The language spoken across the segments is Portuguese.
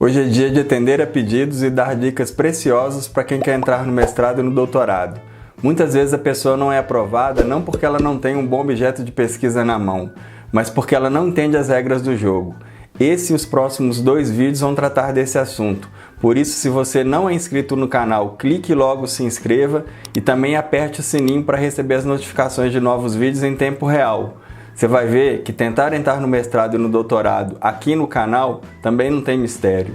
Hoje é dia de atender a pedidos e dar dicas preciosas para quem quer entrar no mestrado e no doutorado. Muitas vezes a pessoa não é aprovada não porque ela não tem um bom objeto de pesquisa na mão, mas porque ela não entende as regras do jogo. Esse e os próximos 2 vídeos vão tratar desse assunto. Por isso, se você não é inscrito no canal, clique logo, se inscreva e também aperte o sininho para receber as notificações de novos vídeos em tempo real. Você vai ver que tentar entrar no mestrado e no doutorado aqui no canal também não tem mistério.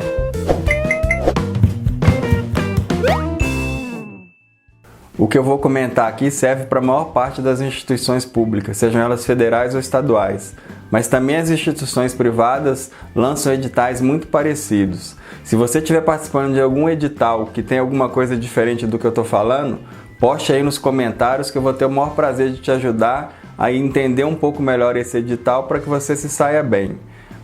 O que eu vou comentar aqui serve para a maior parte das instituições públicas, sejam elas federais ou estaduais. Mas também as instituições privadas lançam editais muito parecidos. Se você estiver participando de algum edital que tem alguma coisa diferente do que eu estou falando, poste aí nos comentários que eu vou ter o maior prazer de te ajudar a entender um pouco melhor esse edital para que você se saia bem.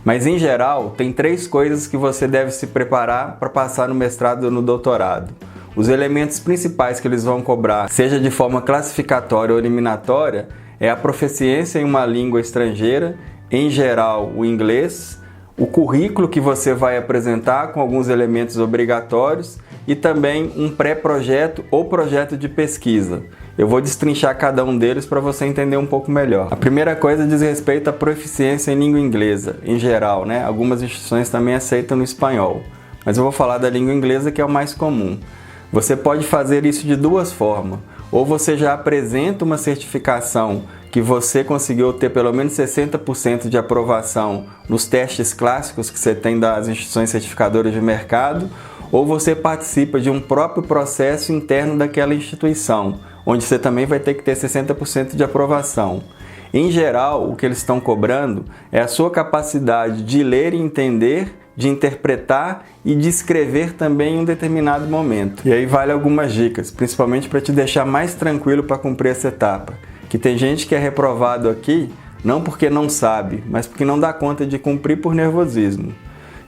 Mas em geral, tem 3 coisas que você deve se preparar para passar no mestrado ou no doutorado. Os elementos principais que eles vão cobrar, seja de forma classificatória ou eliminatória, é a proficiência em uma língua estrangeira, em geral o inglês, o currículo que você vai apresentar com alguns elementos obrigatórios e também um pré-projeto ou projeto de pesquisa. Eu vou destrinchar cada um deles para você entender um pouco melhor. A primeira coisa diz respeito à proficiência em língua inglesa, em geral, né? Algumas instituições também aceitam no espanhol, mas eu vou falar da língua inglesa, que é o mais comum. Você pode fazer isso de 2 formas. Ou você já apresenta uma certificação que você conseguiu ter pelo menos 60% de aprovação nos testes clássicos que você tem das instituições certificadoras de mercado, ou você participa de um próprio processo interno daquela instituição, onde você também vai ter que ter 60% de aprovação. Em geral, o que eles estão cobrando é a sua capacidade de ler e entender, de interpretar e de escrever também em um determinado momento. E aí vale algumas dicas, principalmente para te deixar mais tranquilo para cumprir essa etapa. Que tem gente que é reprovado aqui, não porque não sabe, mas porque não dá conta de cumprir por nervosismo.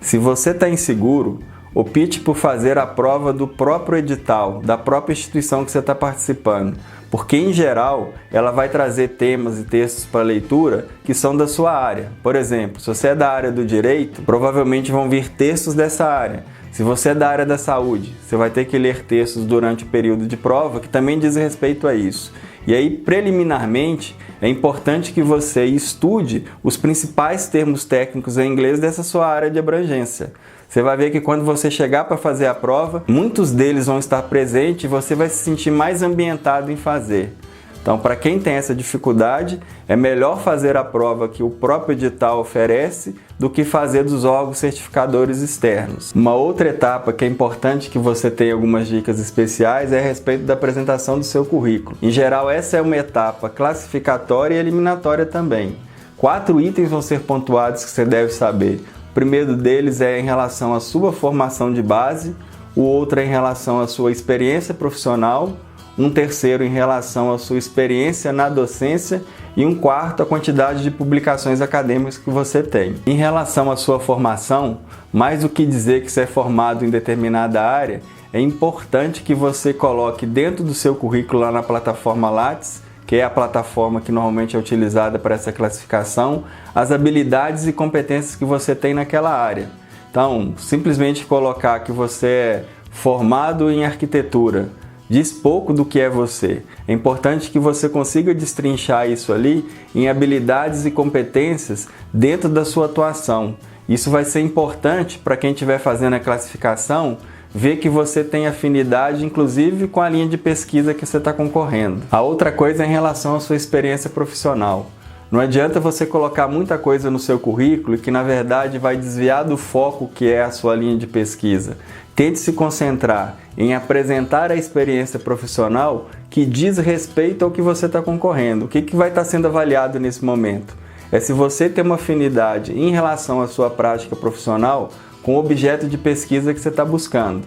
Se você está inseguro, opte por fazer a prova do próprio edital, da própria instituição que você está participando, porque em geral ela vai trazer temas e textos para leitura que são da sua área. Por exemplo, se você é da área do direito, provavelmente vão vir textos dessa área. Se você é da área da saúde, você vai ter que ler textos durante o período de prova que também diz respeito a isso. E aí, preliminarmente, é importante que você estude os principais termos técnicos em inglês dessa sua área de abrangência. Você vai ver que quando você chegar para fazer a prova, muitos deles vão estar presentes e você vai se sentir mais ambientado em fazer. Então, para quem tem essa dificuldade, é melhor fazer a prova que o próprio edital oferece do que fazer dos órgãos certificadores externos. Uma outra etapa que é importante que você tenha algumas dicas especiais é a respeito da apresentação do seu currículo. Em geral, essa é uma etapa classificatória e eliminatória também. 4 itens vão ser pontuados que você deve saber. O primeiro deles é em relação à sua formação de base, o outro é em relação à sua experiência profissional, um terceiro em relação à sua experiência na docência e um quarto a quantidade de publicações acadêmicas que você tem. Em relação à sua formação, mais do que dizer que você é formado em determinada área, é importante que você coloque dentro do seu currículo lá na plataforma Lattes, que é a plataforma que normalmente é utilizada para essa classificação, as habilidades e competências que você tem naquela área. Então, simplesmente colocar que você é formado em arquitetura, diz pouco do que é você. É importante que você consiga destrinchar isso ali em habilidades e competências dentro da sua atuação. Isso vai ser importante para quem estiver fazendo a classificação, ver que você tem afinidade, inclusive, com a linha de pesquisa que você está concorrendo. A outra coisa é em relação à sua experiência profissional. Não adianta você colocar muita coisa no seu currículo que, na verdade, vai desviar do foco que é a sua linha de pesquisa. Tente se concentrar em apresentar a experiência profissional que diz respeito ao que você está concorrendo. O que vai estar sendo avaliado nesse momento? É se você tem uma afinidade em relação à sua prática profissional com o objeto de pesquisa que você está buscando.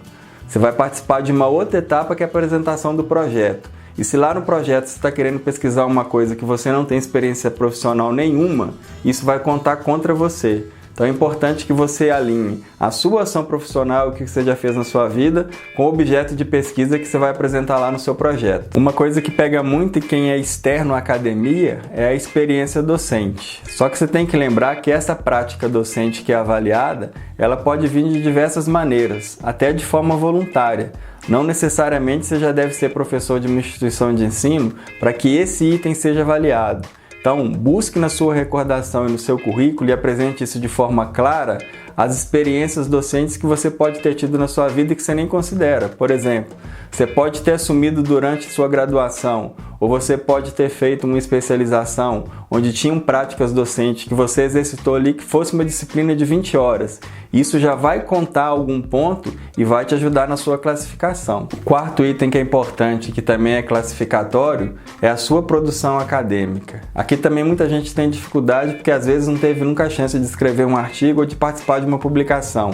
Você vai participar de uma outra etapa que é a apresentação do projeto. E se lá no projeto você está querendo pesquisar uma coisa que você não tem experiência profissional nenhuma, isso vai contar contra você. Então é importante que você alinhe a sua ação profissional, o que você já fez na sua vida, com o objeto de pesquisa que você vai apresentar lá no seu projeto. Uma coisa que pega muito em quem é externo à academia é a experiência docente. Só que você tem que lembrar que essa prática docente que é avaliada, ela pode vir de diversas maneiras, até de forma voluntária. Não necessariamente você já deve ser professor de uma instituição de ensino para que esse item seja avaliado. Então, busque na sua recordação e no seu currículo e apresente isso de forma clara, as experiências docentes que você pode ter tido na sua vida e que você nem considera. Por exemplo, você pode ter assumido durante sua graduação, ou você pode ter feito uma especialização onde tinham práticas docentes que você exercitou ali que fosse uma disciplina de 20 horas. Isso já vai contar algum ponto e vai te ajudar na sua classificação. O quarto item que é importante, que também é classificatório, é a sua produção acadêmica. Aqui também muita gente tem dificuldade porque às vezes não teve nunca a chance de escrever um artigo ou de participar de uma publicação.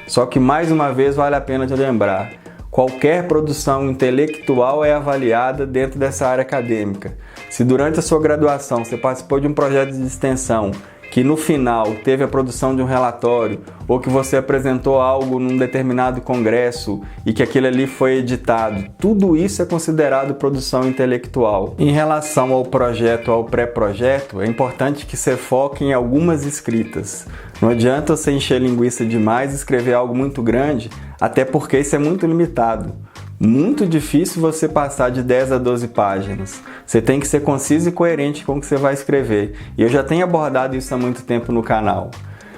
Só que mais uma vez vale a pena te lembrar, qualquer produção intelectual é avaliada dentro dessa área acadêmica. Se durante a sua graduação você participou de um projeto de extensão que no final teve a produção de um relatório, ou que você apresentou algo num determinado congresso e que aquilo ali foi editado, tudo isso é considerado produção intelectual. Em relação ao projeto ou ao pré-projeto, é importante que você foque em algumas escritas. Não adianta você encher linguiça demais e escrever algo muito grande, até porque isso é muito limitado. Muito difícil você passar de 10 a 12 páginas. Você tem que ser conciso e coerente com o que você vai escrever. E eu já tenho abordado isso há muito tempo no canal.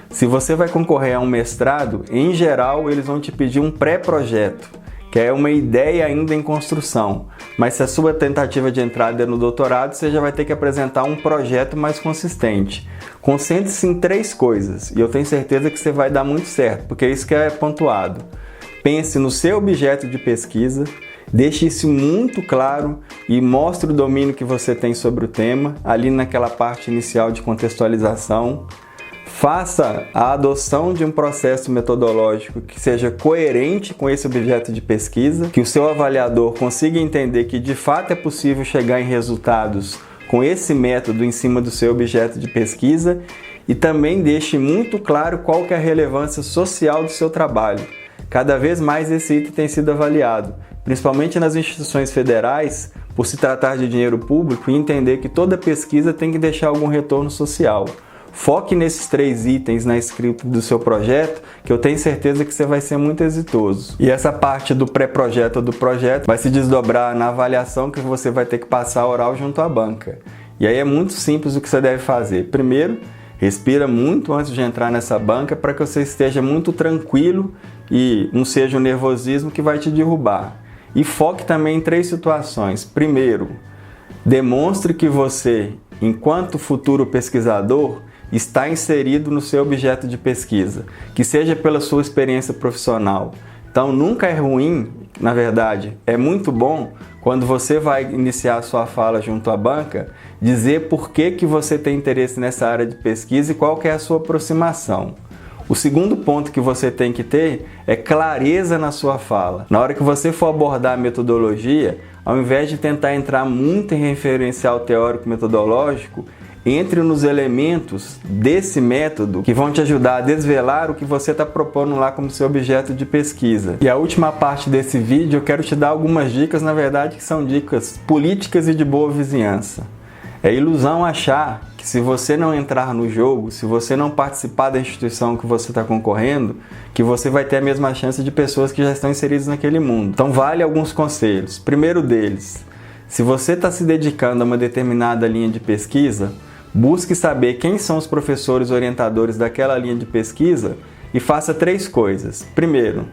Se você vai concorrer a um mestrado, em geral eles vão te pedir um pré-projeto, que é uma ideia ainda em construção. Mas se a sua tentativa de entrada é no doutorado, você já vai ter que apresentar um projeto mais consistente. Concentre-se em 3 coisas, e eu tenho certeza que você vai dar muito certo, porque é isso que é pontuado. Pense no seu objeto de pesquisa, deixe isso muito claro e mostre o domínio que você tem sobre o tema, ali naquela parte inicial de contextualização. Faça a adoção de um processo metodológico que seja coerente com esse objeto de pesquisa, que o seu avaliador consiga entender que de fato é possível chegar em resultados com esse método em cima do seu objeto de pesquisa, e também deixe muito claro qual que é a relevância social do seu trabalho. Cada vez mais esse item tem sido avaliado, principalmente nas instituições federais, por se tratar de dinheiro público e entender que toda pesquisa tem que deixar algum retorno social. Foque nesses 3 itens na escrita do seu projeto, que eu tenho certeza que você vai ser muito exitoso. E essa parte do pré-projeto ou do projeto vai se desdobrar na avaliação que você vai ter que passar oral junto à banca. E aí é muito simples o que você deve fazer. Primeiro, respira muito antes de entrar nessa banca para que você esteja muito tranquilo e não seja um nervosismo que vai te derrubar. E foque também em 3 situações. Primeiro, demonstre que você, enquanto futuro pesquisador, está inserido no seu objeto de pesquisa, que seja pela sua experiência profissional. Então nunca é ruim, na verdade, é muito bom quando você vai iniciar a sua fala junto à banca, dizer por que você tem interesse nessa área de pesquisa e qual que é a sua aproximação. O segundo ponto que você tem que ter é clareza na sua fala. Na hora que você for abordar a metodologia, ao invés de tentar entrar muito em referencial teórico metodológico, entre nos elementos desse método que vão te ajudar a desvelar o que você está propondo lá como seu objeto de pesquisa. E a última parte desse vídeo eu quero te dar algumas dicas, na verdade, que são dicas políticas e de boa vizinhança. É ilusão achar que se você não entrar no jogo, se você não participar da instituição que você está concorrendo, que você vai ter a mesma chance de pessoas que já estão inseridas naquele mundo. Então vale alguns conselhos. Primeiro deles, se você está se dedicando a uma determinada linha de pesquisa, busque saber quem são os professores orientadores daquela linha de pesquisa e faça 3 coisas. Primeiro,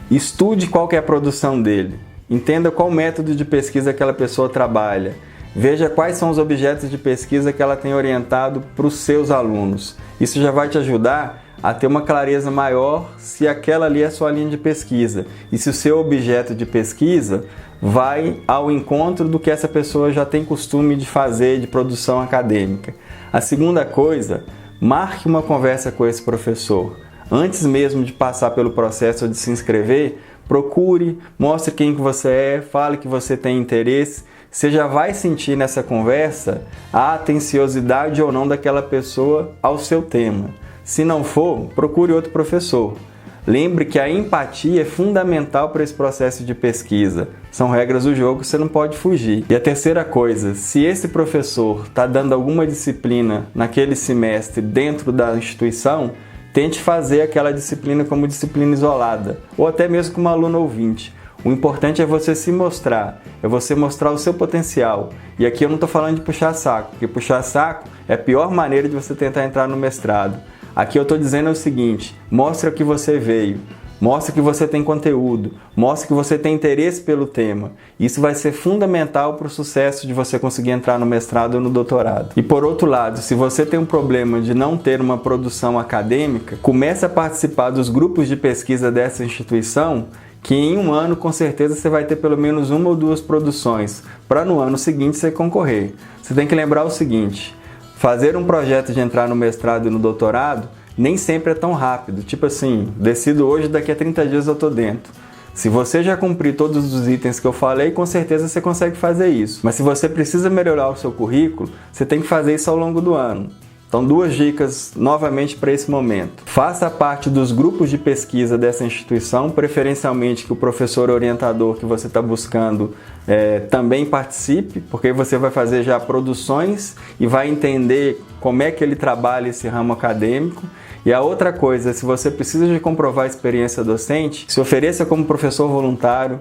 estude qual que é a produção dele. Entenda qual método de pesquisa aquela pessoa trabalha. Veja quais são os objetos de pesquisa que ela tem orientado para os seus alunos. Isso já vai te ajudar a ter uma clareza maior se aquela ali é a sua linha de pesquisa e se o seu objeto de pesquisa vai ao encontro do que essa pessoa já tem costume de fazer de produção acadêmica. A segunda coisa, marque uma conversa com esse professor. Antes mesmo de passar pelo processo de se inscrever, procure, mostre quem que você é, fale que você tem interesse. Você já vai sentir nessa conversa a atenciosidade ou não daquela pessoa ao seu tema. Se não for, procure outro professor. Lembre que a empatia é fundamental para esse processo de pesquisa. São regras do jogo, você não pode fugir. E a terceira coisa, se esse professor está dando alguma disciplina naquele semestre dentro da instituição, tente fazer aquela disciplina como disciplina isolada, ou até mesmo como aluno ouvinte. O importante é você se mostrar, é você mostrar o seu potencial. E aqui eu não estou falando de puxar saco, porque puxar saco é a pior maneira de você tentar entrar no mestrado. Aqui eu estou dizendo o seguinte: mostra que você veio, mostra que você tem conteúdo, mostra que você tem interesse pelo tema. Isso vai ser fundamental para o sucesso de você conseguir entrar no mestrado ou no doutorado. E por outro lado, se você tem um problema de não ter uma produção acadêmica, comece a participar dos grupos de pesquisa dessa instituição, que em um ano com certeza você vai ter pelo menos uma ou duas produções, para no ano seguinte você concorrer. Você tem que lembrar o seguinte: fazer um projeto de entrar no mestrado e no doutorado nem sempre é tão rápido. Tipo assim, decido hoje, daqui a 30 dias eu estou dentro. Se você já cumprir todos os itens que eu falei, com certeza você consegue fazer isso. Mas se você precisa melhorar o seu currículo, você tem que fazer isso ao longo do ano. Então, duas dicas novamente para esse momento. Faça parte dos grupos de pesquisa dessa instituição, preferencialmente que o professor orientador que você está buscando também participe, porque você vai fazer já produções e vai entender como é que ele trabalha esse ramo acadêmico. E a outra coisa, se você precisa de comprovar a experiência docente, se ofereça como professor voluntário,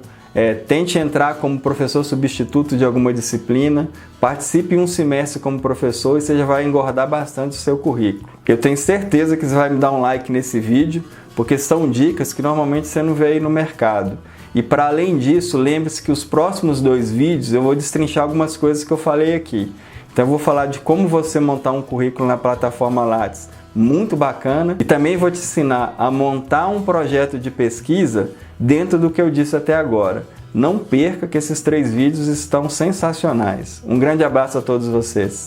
tente entrar como professor substituto de alguma disciplina, participe um semestre como professor e você já vai engordar bastante o seu currículo. Eu tenho certeza que você vai me dar um like nesse vídeo, porque são dicas que normalmente você não vê aí no mercado. E para além disso, lembre-se que os próximos 2 vídeos eu vou destrinchar algumas coisas que eu falei aqui. Então eu vou falar de como você montar um currículo na plataforma Lattes, muito bacana, e também vou te ensinar a montar um projeto de pesquisa dentro do que eu disse até agora. Não perca que esses 3 vídeos estão sensacionais. Um grande abraço a todos vocês.